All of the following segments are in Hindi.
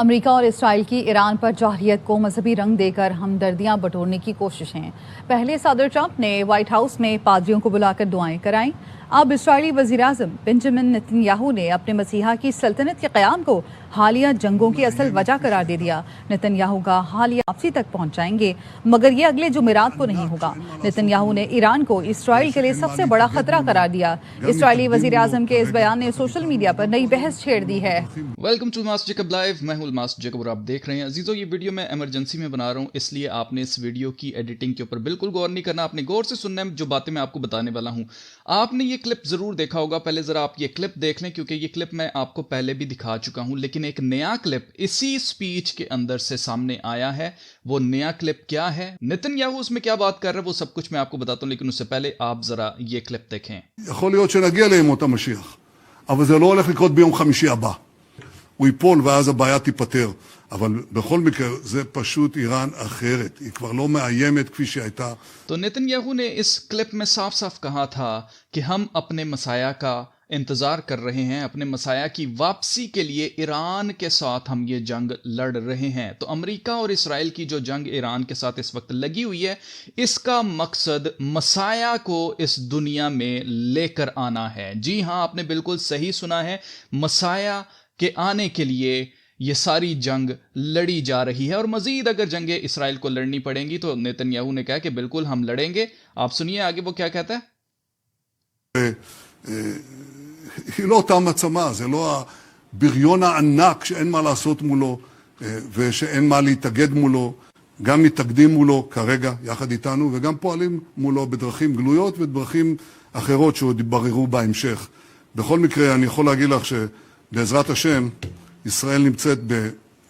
अमेरिका और इसराइल की ईरान पर जारहियत को मजहबी रंग देकर हमदर्दियां बटोरने की कोशिशें। पहले सदर ट्रंप ने व्हाइट हाउस में पादरियों को बुलाकर दुआएं कराईं। अब इसराइली वज़ीर-ए-आज़म बेंजामिन नेतन्याहू ने अपने मसीहा की सल्तनत के क़याम को हालिया जंगों की असल वजह करार दे दिया। नेतन्याहू का हालिया वापसी तक पहुंच जाएंगे, मगर ये अगले जुमेरात को नहीं होगा। नेतन्याहू ने ईरान को इसराइल के लिए सबसे बड़ा खतरा करार दिया। इसराइली वज़ीर-ए-आज़म के इस बयान ने सोशल मीडिया पर नई बहस छेड़ दी है। Welcome to master Jacob live. मैं हूं मास्टर जैकब और आप देख रहे हैं। अजीजों, ये वीडियो मैं इमरजेंसी में बना रहा हूं, इसलिए आपने इस वीडियो की एडिटिंग के ऊपर बिल्कुल गौर नहीं करना। आपने गौर से सुनना है जो बातें मैं आपको बताने वाला हूं। आपने ये क्लिप जरूर देखा होगा। पहले जरा आप ये क्लिप देख लें, क्योंकि ये क्लिप मैं आपको पहले भी दिखा चुका हूं, लेकिन एक नया क्लिप इसी स्पीच के अंदर से सामने आया है। वो नया क्लिप क्या है, नेतन्याहू उसमें क्या बात कर रहे हैं, वो सब कुछ मैं आपको बताता हूं, लेकिन उससे पहले आप जरा ये क्लिप देखें। יכול להיות שנגיע לימות המשיח, אבל זה לא הולך לקרות ביום חמישי הבא. הוא ייפול ואז הבעיה תיפטר. אבל בכל מקרה זה פשוט איראן אחרת. היא כבר לא מאיימת כפי שהייתה. तो नेतन्याहू ने इस क्लिप में साफ साफ कहा था कि हम अपने मसाया का इंतजार कर रहे हैं, अपने मसाया की वापसी के लिए ईरान के साथ हम ये जंग लड़ रहे हैं। तो अमेरिका और इसराइल की जो जंग ईरान के साथ इस वक्त लगी हुई है, इसका मकसद मसाया को इस दुनिया में लेकर आना है। जी हां, आपने बिल्कुल सही सुना है, मसाया के आने के लिए ये सारी जंग लड़ी जा रही है। और मजीद अगर जंगें इसराइल को लड़नी पड़ेंगी तो नेतन्याहू ने कहा कि बिल्कुल हम लड़ेंगे। आप सुनिए आगे वो क्या कहता है। היא לא אותה מעצמה, זה לא הבריון הענק שאין מה לעשות מולו ושאין מה להתאגד מולו. גם מתאגדים מולו כרגע יחד איתנו וגם פועלים מולו בדרכים גלויות ובדרכים אחרות שעוד יבררו בהמשך. בכל מקרה אני יכול להגיד לך שבעזרת השם ישראל נמצאת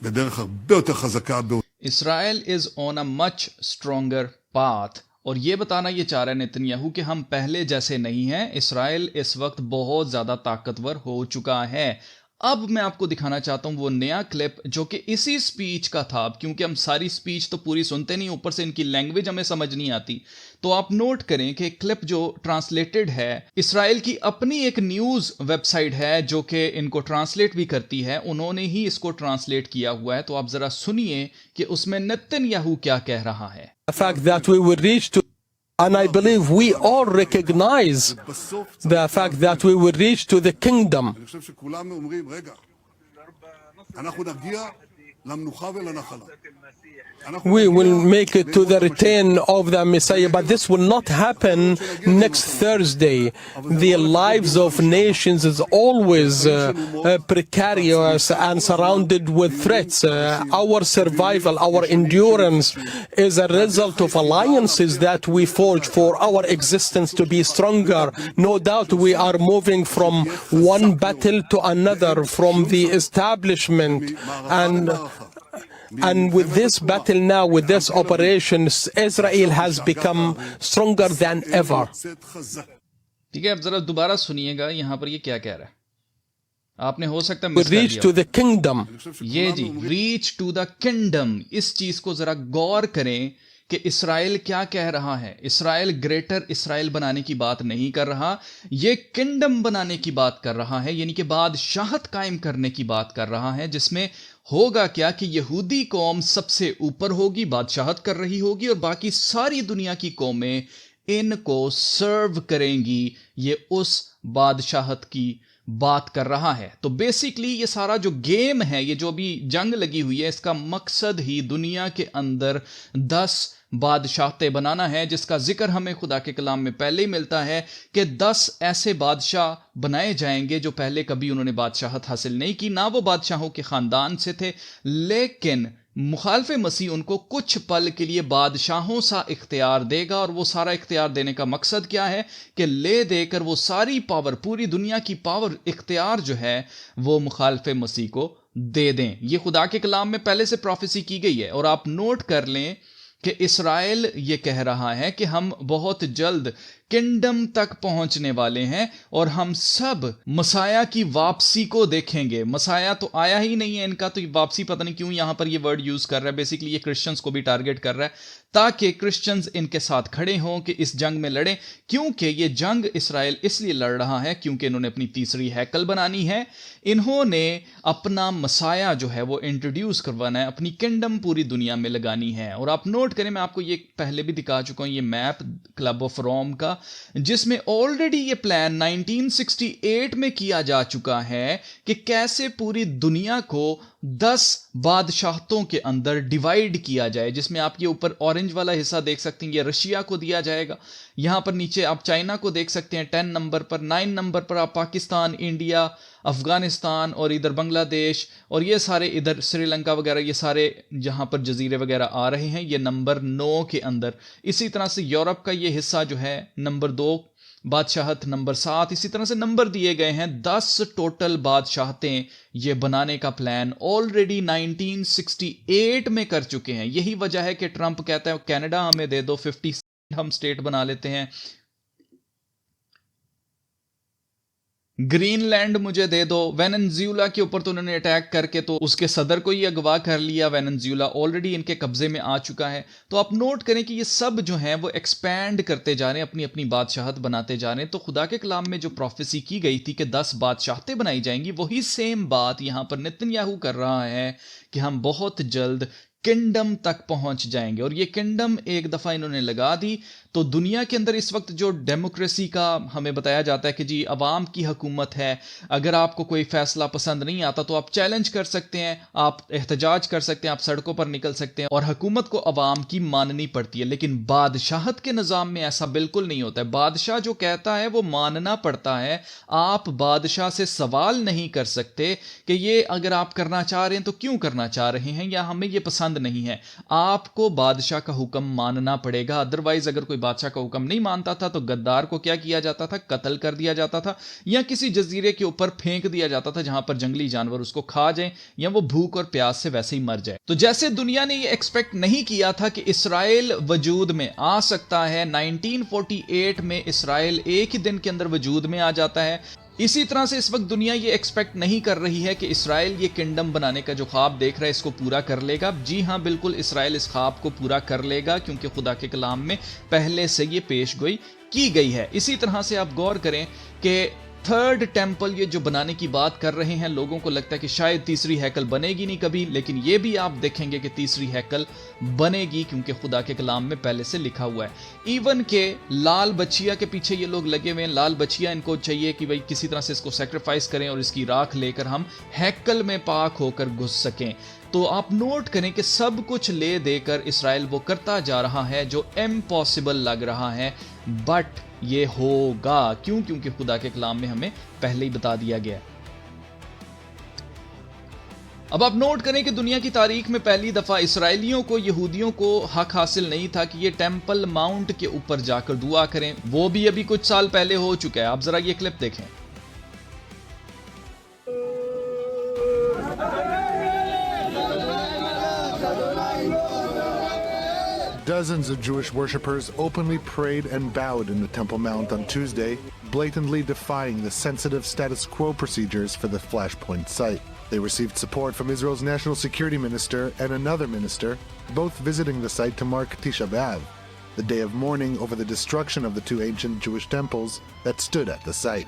בדרך הרבה יותר חזקה. Israel is on a much stronger path. और ये बताना ये चाह रहा है नेतन्याहू कि हम पहले जैसे नहीं हैं। इसराइल इस वक्त बहुत ज्यादा ताकतवर हो चुका है। अब मैं आपको दिखाना चाहता हूं वो नया क्लिप जो कि इसी स्पीच का था। क्योंकि हम सारी स्पीच तो पूरी सुनते नहीं, ऊपर से इनकी लैंग्वेज हमें समझ नहीं आती, तो आप नोट करें कि क्लिप जो ट्रांसलेटेड है, इसराइल की अपनी एक न्यूज वेबसाइट है जो कि इनको ट्रांसलेट भी करती है, उन्होंने ही इसको ट्रांसलेट किया हुआ है। तो आप जरा सुनिए कि उसमें नेतन्याहू क्या कह रहा है। The fact that we will reach to, and I believe we all recognize the fact that we will reach to the kingdom. אני חושב שכולם אומרים, רגע, אנחנו נגיע למנוחה ולנחלה. We will make it to the return of the Messiah, but this will not happen next Thursday. The lives of nations is always precarious and surrounded with threats. Our survival, our endurance is a result of alliances that we forge for our existence to be stronger. No doubt we are moving from one battle to another, from the establishment, and with this battle now, with this operation, Israel has become stronger than ever. ठीक है, अब जरा दोबारा सुनिएगा यहाँ पर ये क्या कह रहा है। आपने हो सकता है We reach to the kingdom. ये जी, रीच टू द किंगडम, इस चीज को जरा गौर करें कि इसराइल क्या कह रहा है। इसराइल ग्रेटर इसराइल बनाने की बात नहीं कर रहा, ये किंगडम बनाने की बात कर रहा है, यानी कि बादशाहत कायम करने की बात कर रहा है, जिसमें होगा क्या कि यहूदी कौम सबसे ऊपर होगी, बादशाहत कर रही होगी, और बाकी सारी दुनिया की कौमें इनको सर्व करेंगी। ये उस बादशाहत की बात कर रहा है। तो बेसिकली ये सारा जो गेम है, ये जो अभी जंग लगी हुई है, इसका मकसद ही दुनिया के अंदर 10 बादशाहतें बनाना है, जिसका जिक्र हमें खुदा के कलाम में पहले ही मिलता है कि 10 ऐसे बादशाह बनाए जाएंगे जो पहले कभी उन्होंने बादशाहत हासिल नहीं की, ना वो बादशाहों के खानदान से थे, लेकिन मुखालफे मसीह उनको कुछ पल के लिए बादशाहों सा इख्तियार देगा। और वो सारा इख्तियार देने का मकसद क्या है कि ले देकर वो सारी पावर, पूरी दुनिया की पावर, इख्तियार जो है वो मुखालफे मसीह को दे दें। ये खुदा के कलाम में पहले से प्रोफेसी की गई है। और आप नोट कर लें कि इसराइल ये कह रहा है कि हम बहुत जल्द किंगडम तक पहुंचने वाले हैं और हम सब मसाया की वापसी को देखेंगे। मसाया तो आया ही नहीं है इनका, तो वापसी पता नहीं क्यों यहां पर ये वर्ड यूज कर रहा है। बेसिकली ये क्रिश्चियंस को भी टारगेट कर रहा है ताकि क्रिश्चियंस इनके साथ खड़े हों कि इस जंग में लड़ें, क्योंकि ये जंग इसराइल इसलिए लड़ रहा है क्योंकि इन्होंने अपनी तीसरी हैकल बनानी है। इन्होंने अपना मसाया जो है वो इंट्रोड्यूस करवाना है, अपनी किंगडम पूरी दुनिया में लगानी है। और आप नोट करें, मैं आपको ये पहले भी दिखा चुका हूं, ये मैप क्लब ऑफ रोम का, जिसमें ऑलरेडी ये प्लान 1968 में किया जा चुका है कि कैसे पूरी दुनिया को 10 बादशाहतों के अंदर डिवाइड किया जाए, जिसमें आप ये ऊपर ऑरेंज वाला हिस्सा देख सकते हैं, ये रशिया को दिया जाएगा। यहां पर नीचे आप चाइना को देख सकते हैं 10 नंबर पर, 9 नंबर पर आप पाकिस्तान, इंडिया, अफगानिस्तान और इधर बांग्लादेश और ये सारे इधर श्रीलंका वगैरह, ये सारे जहां पर जजीरे वगैरह आ रहे हैं, ये नंबर 9 के अंदर। इसी तरह से यूरोप का ये हिस्सा जो है नंबर 2 बादशाहत, नंबर 7, इसी तरह से नंबर दिए गए हैं। 10 टोटल बादशाहतें ये बनाने का प्लान ऑलरेडी 1968 में कर चुके हैं। यही वजह है कि ट्रंप कहता है कनाडा हमें दे दो, 50 हम स्टेट बना लेते हैं, ग्रीनलैंड मुझे दे दो। वेनेजुएला के ऊपर तो उन्होंने अटैक करके तो उसके सदर को ही अगवा कर लिया। वेनेजुएला ऑलरेडी इनके कब्जे में आ चुका है। तो आप नोट करें कि ये सब जो हैं वो एक्सपैंड करते जा रहे हैं, अपनी अपनी बादशाहत बनाते जा रहे हैं। तो खुदा के कलाम में जो प्रोफेसी की गई थी कि 10 बादशाहतें बनाई जाएंगी, वही सेम बात यहां पर नेतन्याहू कर रहा है कि हम बहुत जल्द किंगडम तक पहुंच जाएंगे। और ये किंगडम एक दफा इन्होंने लगा दी तो दुनिया के अंदर इस वक्त जो डेमोक्रेसी का हमें बताया जाता है कि जी अवाम की हुकूमत है, अगर आपको कोई फैसला पसंद नहीं आता तो आप चैलेंज कर सकते हैं, आप एहतजाज कर सकते हैं, आप सड़कों पर निकल सकते हैं और हुकूमत को अवाम की माननी पड़ती है। लेकिन बादशाहत के निज़ाम में ऐसा बिल्कुल नहीं होता है। बादशाह जो कहता है वो मानना पड़ता है। आप बादशाह से सवाल नहीं कर सकते कि ये अगर आप करना चाह रहे हैं तो क्यों करना चाह रहे हैं, या हमें ये पसंद नहीं है। आपको बादशाह का हुक्म मानना पड़ेगा। अदरवाइज अगर कोई बादशाह का हुक्म नहीं मानता था तो गद्दार को क्या किया जाता था, कत्ल कर दिया जाता था या किसी जजीरे के ऊपर फेंक दिया जाता था जहां पर जंगली जानवर उसको खा जाएं या वो भूख और प्यास से वैसे ही मर जाए। तो जैसे दुनिया ने ये एक्सपेक्ट नहीं किया था कि इसराइल वजूद में आ सकता है, 1948 में इसराइल एक ही दिन के अंदर वजूद में आ जाता है, इसी तरह से इस वक्त दुनिया ये एक्सपेक्ट नहीं कर रही है कि इसराइल ये किंगडम बनाने का जो ख्वाब देख रहा है इसको पूरा कर लेगा। जी हां, बिल्कुल इसराइल इस ख्वाब को पूरा कर लेगा क्योंकि खुदा के कलाम में पहले से ये पेशगोई की गई है। इसी तरह से आप गौर करें कि थर्ड टेंपल ये जो बनाने की बात कर रहे हैं, लोगों को लगता है कि शायद तीसरी हैकल बनेगी नहीं कभी, लेकिन ये भी आप देखेंगे कि तीसरी हैकल बनेगी क्योंकि खुदा के कलाम में पहले से लिखा हुआ है। इवन के लाल बछिया के पीछे ये लोग लगे हुए हैं। लाल बछिया इनको चाहिए कि भाई किसी तरह से इसको सेक्रीफाइस करें और इसकी राख लेकर हम हैकल में पाक होकर घुस सकें। तो आप नोट करें कि सब कुछ ले देकर इसराइल वो करता जा रहा है जो इम्पॉसिबल लग रहा है, बट ये होगा। क्यों? क्योंकि खुदा के कलाम में हमें पहले ही बता दिया गया। अब आप नोट करें कि दुनिया की तारीख में पहली दफा इसराइलियों को, यहूदियों को हक हासिल नहीं था कि ये टेंपल माउंट के ऊपर जाकर दुआ करें। वो भी अभी कुछ साल पहले हो चुका है। आप जरा ये क्लिप देखें। Dozens of Jewish worshippers openly prayed and bowed in the Temple Mount on Tuesday, blatantly defying the sensitive status quo procedures for the Flashpoint site. They received support from Israel's National Security Minister and another minister, both visiting the site to mark Tisha B'Av, the day of mourning over the destruction of the two ancient Jewish temples that stood at the site.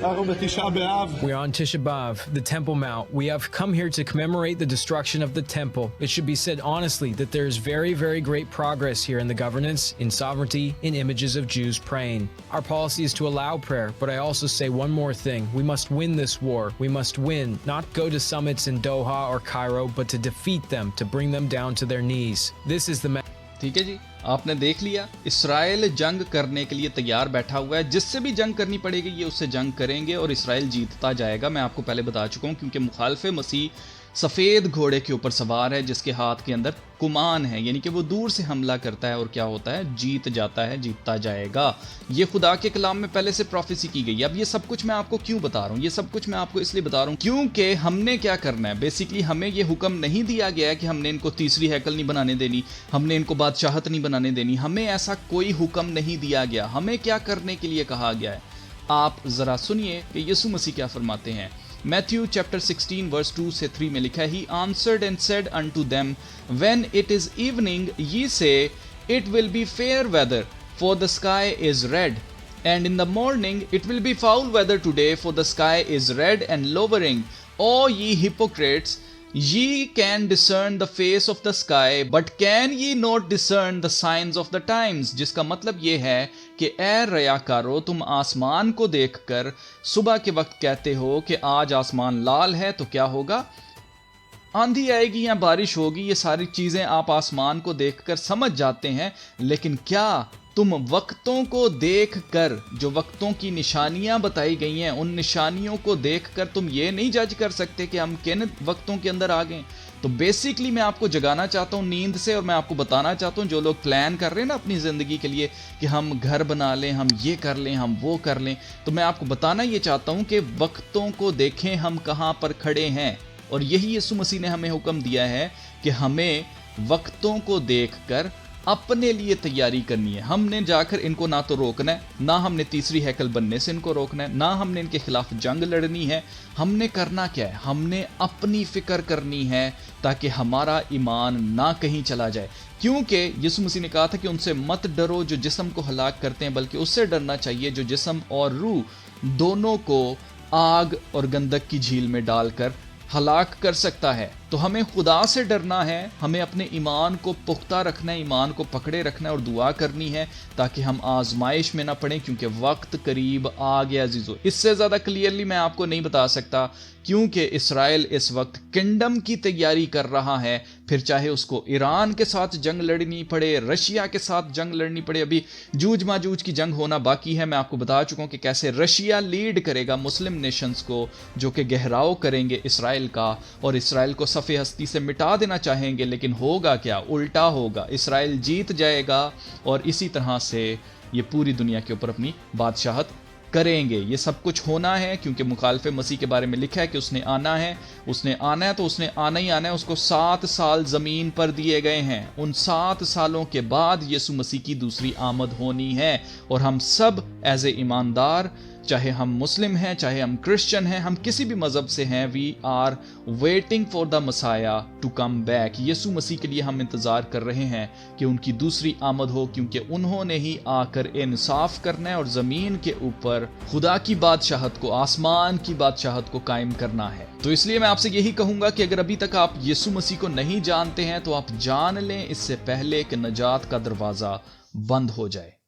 We're on Tisha B'Av, the Temple Mount. We have come here to commemorate the destruction of the temple. It should be said honestly that there is very, very great progress here in the governance, in sovereignty, in images of Jews praying. Our policy is to allow prayer, but I also say one more thing. We must win this war. We must win, not go to summits in Doha or Cairo, but to defeat them, to bring them down to their knees. This is the ठीक है जी, आपने देख लिया, इसराइल जंग करने के लिए तैयार बैठा हुआ है। जिससे भी जंग करनी पड़ेगी ये उससे जंग करेंगे और इसराइल जीतता जाएगा। मैं आपको पहले बता चुका हूं क्योंकि मुखालफे मसीह सफेद घोड़े के ऊपर सवार है, जिसके हाथ के अंदर कुमान है, यानी कि वो दूर से हमला करता है और क्या होता है, जीत जाता है, जीतता जाएगा। ये खुदा के कलाम में पहले से प्रोफेसी की गई है। अब ये सब कुछ मैं आपको क्यों बता रहा हूँ? ये सब कुछ मैं आपको इसलिए बता रहा हूँ क्योंकि हमने क्या करना है, बेसिकली हमें ये हुक्म नहीं दिया गया है कि हमने इनको तीसरी हैकल नहीं बनाने देनी, हमने इनको बादशाहत नहीं बनाने देनी, हमें ऐसा कोई हुक्म नहीं दिया गया। हमें क्या करने के लिए कहा गया है, आप जरा सुनिए कि यीशु मसीह क्या फरमाते हैं। मैथ्यू चैप्टर 16 वर्स 2 से 3 में लिखा है, He answered and said unto them, When it is evening, ye say, It will be fair weather, for the sky is red. And in the morning, it will be foul weather today, for the sky is red and lowering. O ye hypocrites, ye can discern the face of the sky, but can ye not discern the signs of the times? जिसका मतलब ये है कि ए रयाकारो, तुम आसमान को देखकर सुबह के वक्त कहते हो कि आज आसमान लाल है, तो क्या होगा, आंधी आएगी या बारिश होगी। ये सारी चीजें आप आसमान को देखकर समझ जाते हैं, लेकिन क्या तुम वक्तों को देखकर, जो वक्तों की निशानियां बताई गई हैं, उन निशानियों को देखकर तुम ये नहीं जज कर सकते कि हम किन वक्तों के अंदर आ गए? तो बेसिकली मैं आपको जगाना चाहता हूं नींद से, और मैं आपको बताना चाहता हूं, जो लोग प्लान कर रहे हैं ना अपनी ज़िंदगी के लिए कि हम घर बना लें, हम ये कर लें, हम वो कर लें, तो मैं आपको बताना ये चाहता हूं कि वक्तों को देखें हम कहाँ पर खड़े हैं। और यही यीशु मसीह ने हमें हुक्म दिया है कि हमें वक्तों को देखकर अपने लिए तैयारी करनी है। हमने जाकर इनको ना तो रोकना है, ना हमने तीसरी हैकल बनने से इनको रोकना है, ना हमने इनके खिलाफ जंग लड़नी है। हमने करना क्या है, हमने अपनी फिक्र करनी है ताकि हमारा ईमान ना कहीं चला जाए। क्योंकि यीशु मसीह ने कहा था कि उनसे मत डरो जो जिस्म को हलाक करते हैं, बल्कि उससे डरना चाहिए जो जिस्म और रूह दोनों को आग और गंधक की झील में डालकर हलाक कर सकता है। तो हमें खुदा से डरना है, हमें अपने ईमान को पुख्ता रखना है, ईमान को पकड़े रखना है और दुआ करनी है ताकि हम आजमाइश में ना पड़े, क्योंकि वक्त करीब आ गया अजीजों। इससे ज़्यादा क्लियरली मैं आपको नहीं बता सकता, क्योंकि इसराइल इस वक्त किंगडम की तैयारी कर रहा है। फिर चाहे उसको ईरान के साथ जंग लड़नी पड़े, रशिया के साथ जंग लड़नी पड़े, अभी जूझ माजूझ की जंग होना बाकी है। मैं आपको बता चुका हूँ कि कैसे रशिया लीड करेगा मुस्लिम नेशंस को, जो कि गहराव करेंगे इसराइल का, और इसराइल को सफ़े हस्ती से मिटा देना चाहेंगे। लेकिन होगा क्या, उल्टा होगा, इसराइल जीत जाएगा और इसी तरह से ये पूरी दुनिया के ऊपर अपनी बादशाहत करेंगे। ये सब कुछ होना है क्योंकि मुखालिफे मसीह के बारे में लिखा है कि उसने आना है, उसने आना है, तो उसने आना ही आना है। उसको 7 साल ज़मीन पर दिए गए हैं। उन 7 सालों के बाद यीशु मसीह की दूसरी आमद होनी है, और हम सब एज ए ईमानदार, चाहे हम मुस्लिम हैं, चाहे हम क्रिश्चियन हैं, हम किसी भी मज़हब से हैं, we are waiting for the messiah to come back. यीशु मसीह के लिए हम इंतज़ार कर रहे हैं कि उनकी दूसरी आमद हो, क्योंकि उन्होंने ही आकर इंसाफ करना है और ज़मीन के ऊपर खुदा की बादशाहत को, आसमान की बादशाहत को कायम करना है। तो इसलिए मैं आपसे यही कहूँगा कि अगर अभी तक आप यीशु मसीह को नहीं जानते हैं तो आप जान लें इससे पहले कि नजात का दरवाज़ा बंद हो जाए।